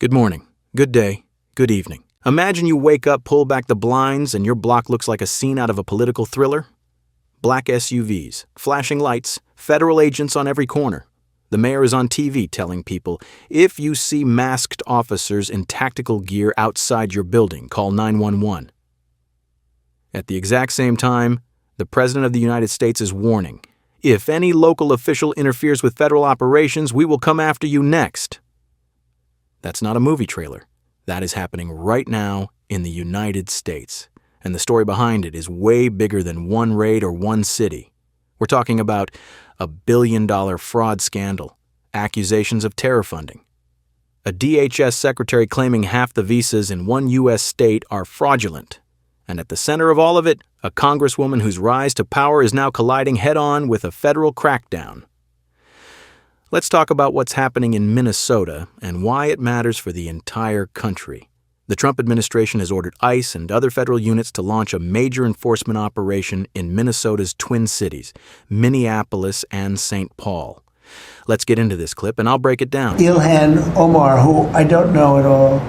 Good morning, good day, good evening. Imagine you wake up, pull back the blinds, and your block looks like a scene out of a political thriller. Black SUVs, flashing lights, federal agents on every corner. The mayor is on TV telling people, if you see masked officers in tactical gear outside your building, call 911. At the exact same time, the President of the United States is warning, if any local official interferes with federal operations, we will come after you next. That's not a movie trailer. That is happening right now in the United States. And the story behind it is way bigger than one raid or one city. We're talking about a billion-dollar fraud scandal, accusations of terror funding, a DHS secretary claiming half the visas in one U.S. state are fraudulent, and at the center of all of it, a congresswoman whose rise to power is now colliding head-on with a federal crackdown. Let's talk about what's happening in Minnesota and why it matters for the entire country. The Trump administration has ordered ICE and other federal units to launch a major enforcement operation in Minnesota's twin cities, Minneapolis and St. Paul. Let's get into this clip, and I'll break it down. Ilhan Omar, who I don't know at all,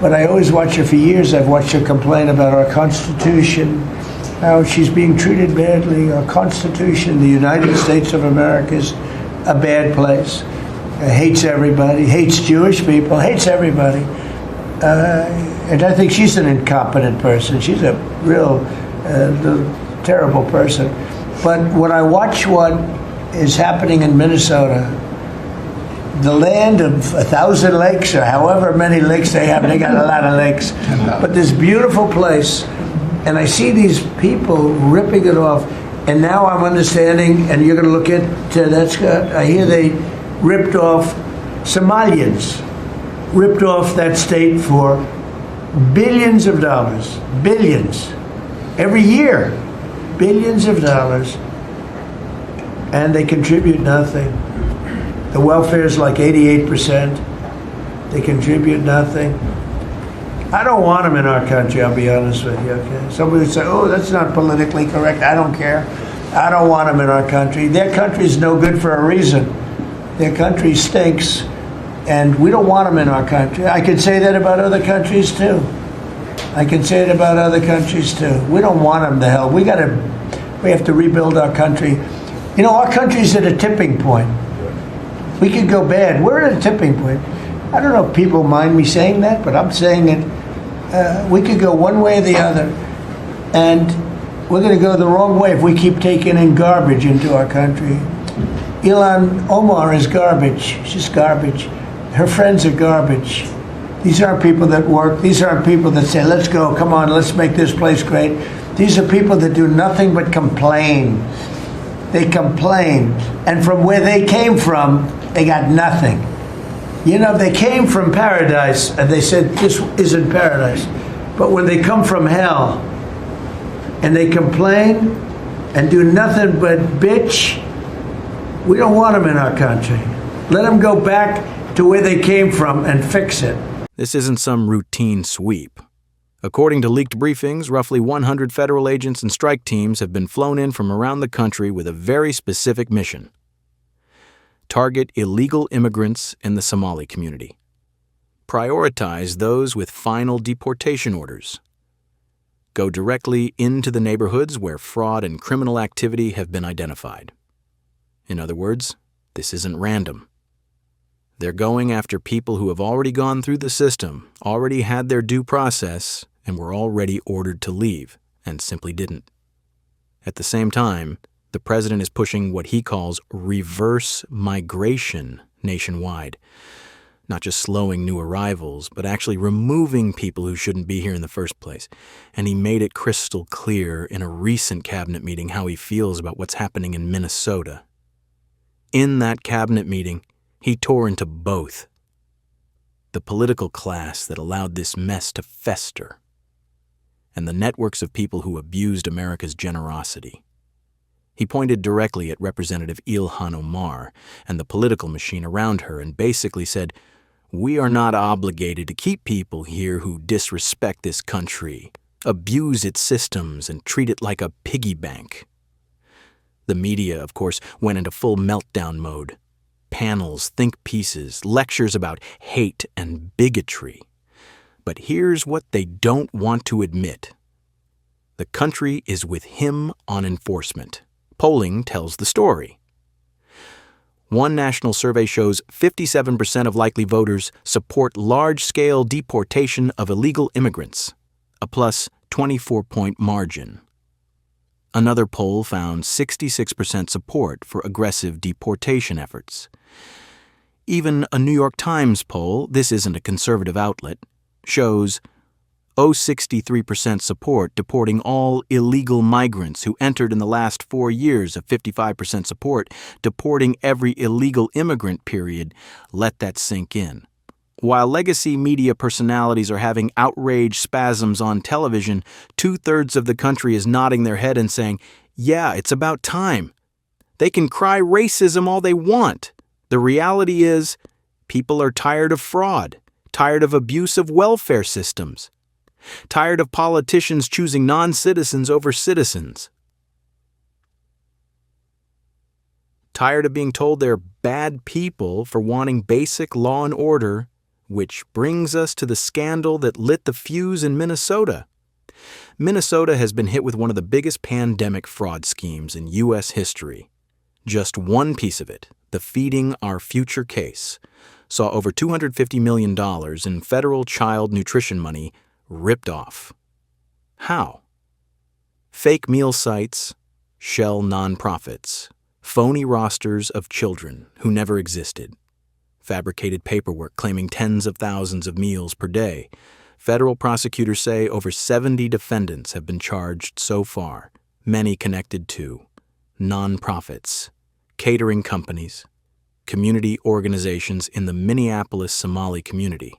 but I always watch her for years. I've watched her complain about our Constitution, how she's being treated badly. Our Constitution, the United States of America, is a bad place. Hates everybody, hates Jewish people, hates everybody. And I think she's an incompetent person. She's a real terrible person. But when I watch what is happening in Minnesota, the land of 1,000 lakes, or however many lakes they have, they got a lot of lakes, but this beautiful place, and I see these people ripping it off. And now I'm understanding, and you're going to look into that. I hear they ripped off Somalians, ripped off that state for billions of dollars, billions, every year, billions of dollars, and they contribute nothing. The welfare is like 88%. They contribute nothing. I don't want them in our country, I'll be honest with you, okay? Somebody would say, oh, that's not politically correct. I don't care. I don't want them in our country. Their country's no good for a reason. Their country stinks, and we don't want them in our country. I can say that about other countries, too. I can say it about other countries, too. We don't want them to hell. We have to rebuild our country. You know, our country's at a tipping point. We could go bad. We're at a tipping point. I don't know if people mind me saying that, but I'm saying it. We could go one way or the other, and we're going to go the wrong way if we keep taking in garbage into our country. Ilhan Omar is garbage. She's garbage. Her friends are garbage. These aren't people that work. These aren't people that say, let's go, come on, let's make this place great. These are people that do nothing but complain. They complain. And from where they came from, they got nothing. You know, they came from paradise, and they said, this isn't paradise. But when they come from hell, and they complain, and do nothing but bitch, we don't want them in our country. Let them go back to where they came from and fix it. This isn't some routine sweep. According to leaked briefings, roughly 100 federal agents and strike teams have been flown in from around the country with a very specific mission: target illegal immigrants in the Somali community. Prioritize those with final deportation orders. Go directly into the neighborhoods where fraud and criminal activity have been identified. In other words, this isn't random. They're going after people who have already gone through the system, already had their due process, and were already ordered to leave, and simply didn't. At the same time, the president is pushing what he calls reverse migration nationwide. Not just slowing new arrivals, but actually removing people who shouldn't be here in the first place. And he made it crystal clear in a recent cabinet meeting how he feels about what's happening in Minnesota. In that cabinet meeting, he tore into both: the political class that allowed this mess to fester, and the networks of people who abused America's generosity. He pointed directly at Representative Ilhan Omar and the political machine around her and basically said, we are not obligated to keep people here who disrespect this country, abuse its systems, and treat it like a piggy bank. The media, of course, went into full meltdown mode. panels, think pieces, lectures about hate and bigotry. But here's what they don't want to admit. The country is with him on enforcement. Polling tells the story. One national survey shows 57% of likely voters support large-scale deportation of illegal immigrants, a plus 24-point margin. Another poll found 66% support for aggressive deportation efforts. Even a New York Times poll, this isn't a conservative outlet, shows 63% support deporting all illegal migrants who entered in the last 4 years of 55% support deporting every illegal immigrant period. Let that sink in. While legacy media personalities are having outrage spasms on television, 2/3 of the country is nodding their head and saying, yeah, it's about time. They can cry racism all they want. The reality is, people are tired of fraud, tired of abuse of welfare systems, tired of politicians choosing non-citizens over citizens, tired of being told they're bad people for wanting basic law and order, which brings us to the scandal that lit the fuse in Minnesota. Minnesota has been hit with one of the biggest pandemic fraud schemes in U.S. history. Just one piece of it, the Feeding Our Future case, saw over $250 million in federal child nutrition money ripped off. How? Fake meal sites, shell nonprofits, phony rosters of children who never existed, fabricated paperwork claiming tens of thousands of meals per day. Federal prosecutors say over 70 defendants have been charged so far, many connected to nonprofits, catering companies, community organizations in the Minneapolis Somali community.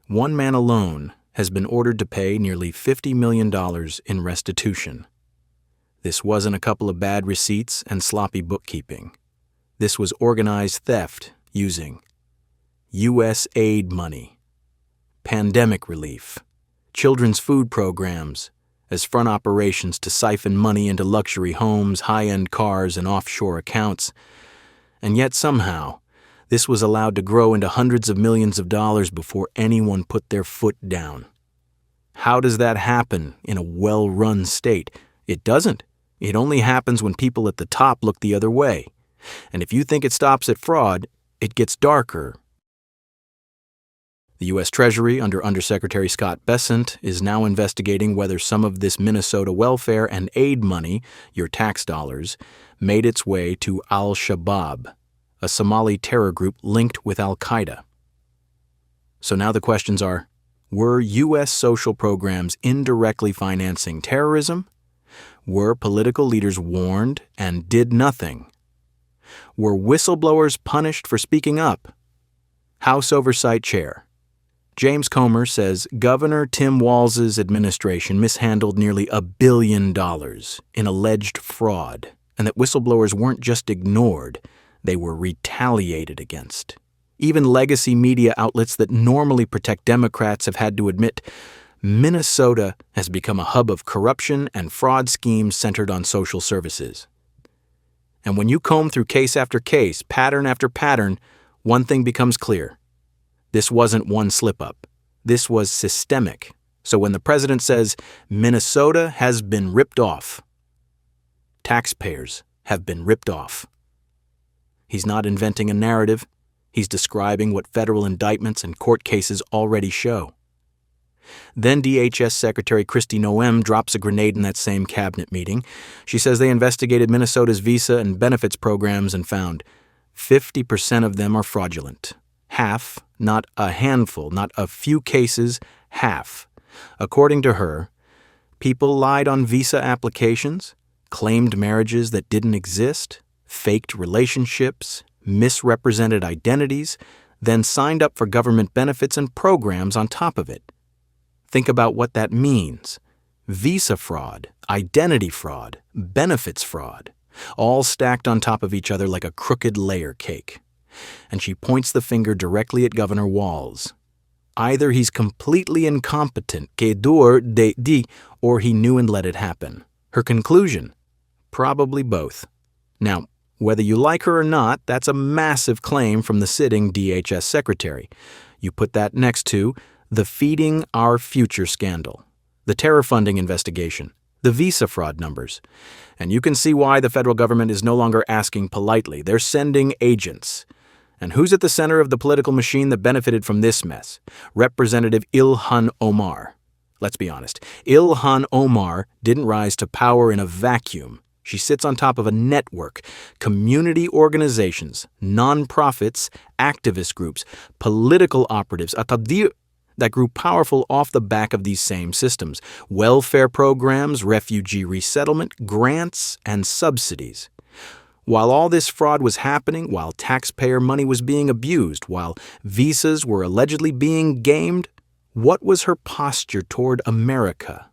One man alone has been ordered to pay nearly $50 million in restitution. This wasn't a couple of bad receipts and sloppy bookkeeping. This was organized theft using U.S. aid money, pandemic relief, children's food programs as front operations to siphon money into luxury homes, high-end cars, and offshore accounts. And yet somehow, this was allowed to grow into hundreds of millions of dollars before anyone put their foot down. How does that happen in a well-run state? It doesn't. It only happens when people at the top look the other way. And if you think it stops at fraud, it gets darker. The U.S. Treasury, under Undersecretary Scott Bessent, is now investigating whether some of this Minnesota welfare and aid money, your tax dollars, made its way to Al-Shabaab, a Somali terror group linked with Al-Qaeda. So now the questions are, were U.S. social programs indirectly financing terrorism? Were political leaders warned and did nothing? Were whistleblowers punished for speaking up? House Oversight Chair James Comer says Governor Tim Walz's administration mishandled nearly $1 billion in alleged fraud, and that whistleblowers weren't just ignored, they were retaliated against. Even legacy media outlets that normally protect Democrats have had to admit Minnesota has become a hub of corruption and fraud schemes centered on social services. And when you comb through case after case, pattern after pattern, one thing becomes clear. This wasn't one slip-up. This was systemic. So when the president says Minnesota has been ripped off, taxpayers have been ripped off, he's not inventing a narrative. He's describing what federal indictments and court cases already show. Then DHS Secretary Kristi Noem drops a grenade in that same cabinet meeting. She says they investigated Minnesota's visa and benefits programs and found 50% of them are fraudulent. Half, not a handful, not a few cases, half. According to her, people lied on visa applications, claimed marriages that didn't exist, faked relationships, misrepresented identities, then signed up for government benefits and programs on top of it. Think about what that means. Visa fraud, identity fraud, benefits fraud, all stacked on top of each other like a crooked layer cake. And she points the finger directly at Governor Walz. Either he's completely incompetent, que dur de di, or he knew and let it happen. Her conclusion? Probably both. Now, Whether you like her or not, that's a massive claim from the sitting DHS secretary. You put that next to the Feeding Our Future scandal, the terror funding investigation, the visa fraud numbers. And you can see why the federal government is no longer asking politely. They're sending agents. And who's at the center of the political machine that benefited from this mess? Representative Ilhan Omar. Let's be honest, Ilhan Omar didn't rise to power in a vacuum. She sits on top of a network, community organizations, nonprofits, activist groups, political operatives, that grew powerful off the back of these same systems. Welfare programs, refugee resettlement, grants, and subsidies. While all this fraud was happening, while taxpayer money was being abused, while visas were allegedly being gamed, what was her posture toward America?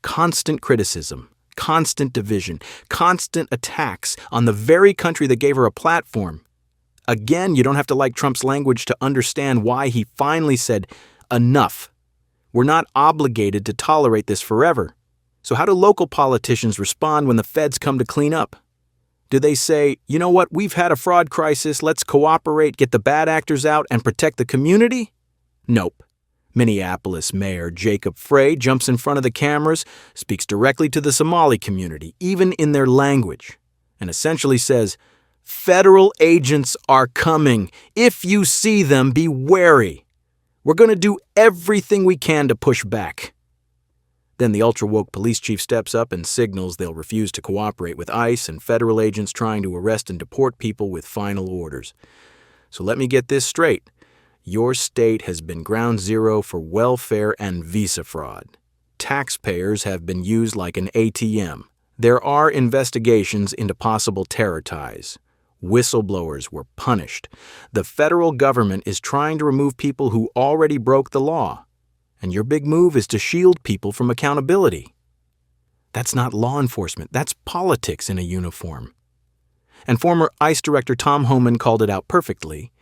Constant criticism, constant division, constant attacks on the very country that gave her a platform. Again, you don't have to like Trump's language to understand why he finally said, enough. We're not obligated to tolerate this forever. So how do local politicians respond when the feds come to clean up? Do they say, you know what, we've had a fraud crisis, let's cooperate, get the bad actors out, and protect the community? Nope. Minneapolis Mayor Jacob Frey jumps in front of the cameras, speaks directly to the Somali community, even in their language, and essentially says, federal agents are coming. If you see them, be wary. We're going to do everything we can to push back. Then the ultra-woke police chief steps up and signals they'll refuse to cooperate with ICE and federal agents trying to arrest and deport people with final orders. So let me get this straight. Your state has been ground zero for welfare and visa fraud. Taxpayers have been used like an ATM. There are investigations into possible terror ties. Whistleblowers were punished. The federal government is trying to remove people who already broke the law. And your big move is to shield people from accountability. That's not law enforcement. That's politics in a uniform. And former ICE Director Tom Homan called it out perfectly.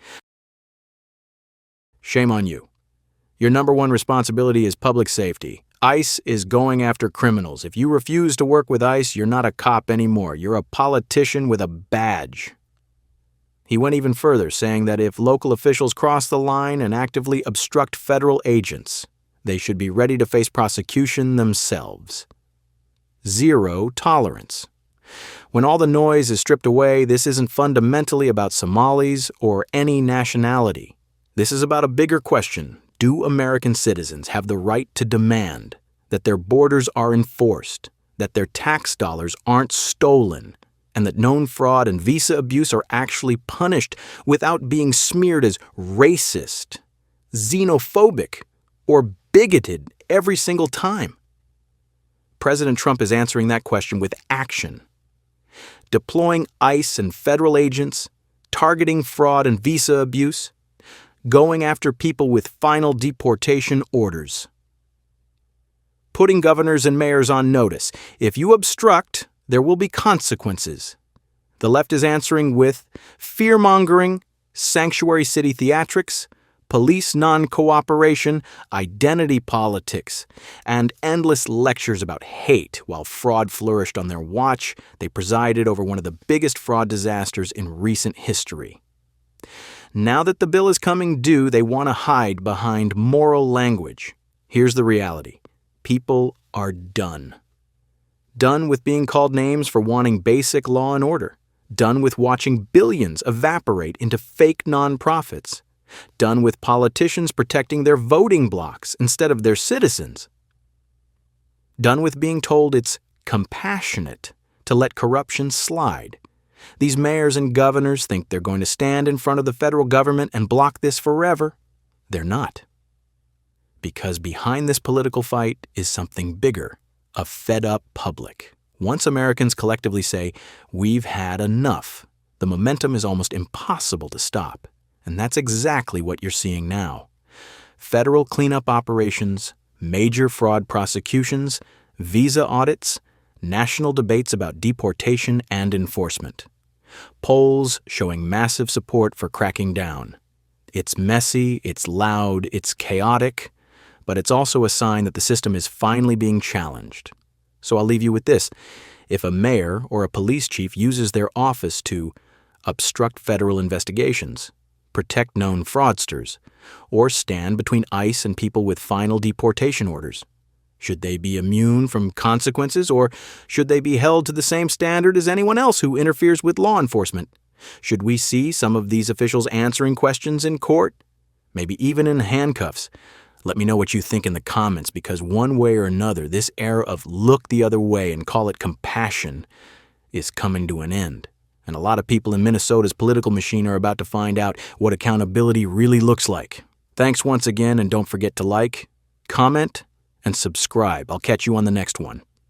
Shame on you. Your number one responsibility is public safety. ICE is going after criminals. If you refuse to work with ICE, you're not a cop anymore. You're a politician with a badge. He went even further, saying that if local officials cross the line and actively obstruct federal agents, they should be ready to face prosecution themselves. Zero tolerance. When all the noise is stripped away, this isn't fundamentally about Somalis or any nationality. This is about a bigger question. Do American citizens have the right to demand that their borders are enforced, that their tax dollars aren't stolen, and that known fraud and visa abuse are actually punished without being smeared as racist, xenophobic, or bigoted every single time? President Trump is answering that question with action. Deploying ICE and federal agents, targeting fraud and visa abuse, going after people with final deportation orders. Putting governors and mayors on notice. If you obstruct, there will be consequences. The left is answering with fear-mongering, sanctuary city theatrics, police non-cooperation, identity politics, and endless lectures about hate. While fraud flourished on their watch, they presided over one of the biggest fraud disasters in recent history. Now that the bill is coming due, they want to hide behind moral language. Here's the reality. People are done. Done with being called names for wanting basic law and order. Done with watching billions evaporate into fake nonprofits. Done with politicians protecting their voting blocks instead of their citizens. Done with being told it's compassionate to let corruption slide. These mayors and governors think they're going to stand in front of the federal government and block this forever. They're not. Because behind this political fight is something bigger, a fed-up public. Once Americans collectively say, we've had enough, the momentum is almost impossible to stop. And that's exactly what you're seeing now. Federal cleanup operations, major fraud prosecutions, visa audits, national debates about deportation and enforcement. Polls showing massive support for cracking down. It's messy, it's loud, it's chaotic, but it's also a sign that the system is finally being challenged. So I'll leave you with this. if a mayor or a police chief uses their office to obstruct federal investigations, protect known fraudsters, or stand between ICE and people with final deportation orders? Should they be immune from consequences, or should they be held to the same standard as anyone else who interferes with law enforcement? Should we see some of these officials answering questions in court? Maybe even in handcuffs? Let me know what you think in the comments, because one way or another, this era of look the other way and call it compassion is coming to an end. And a lot of people in Minnesota's political machine are about to find out what accountability really looks like. Thanks once again, and don't forget to like, comment, and subscribe. I'll catch you on the next one.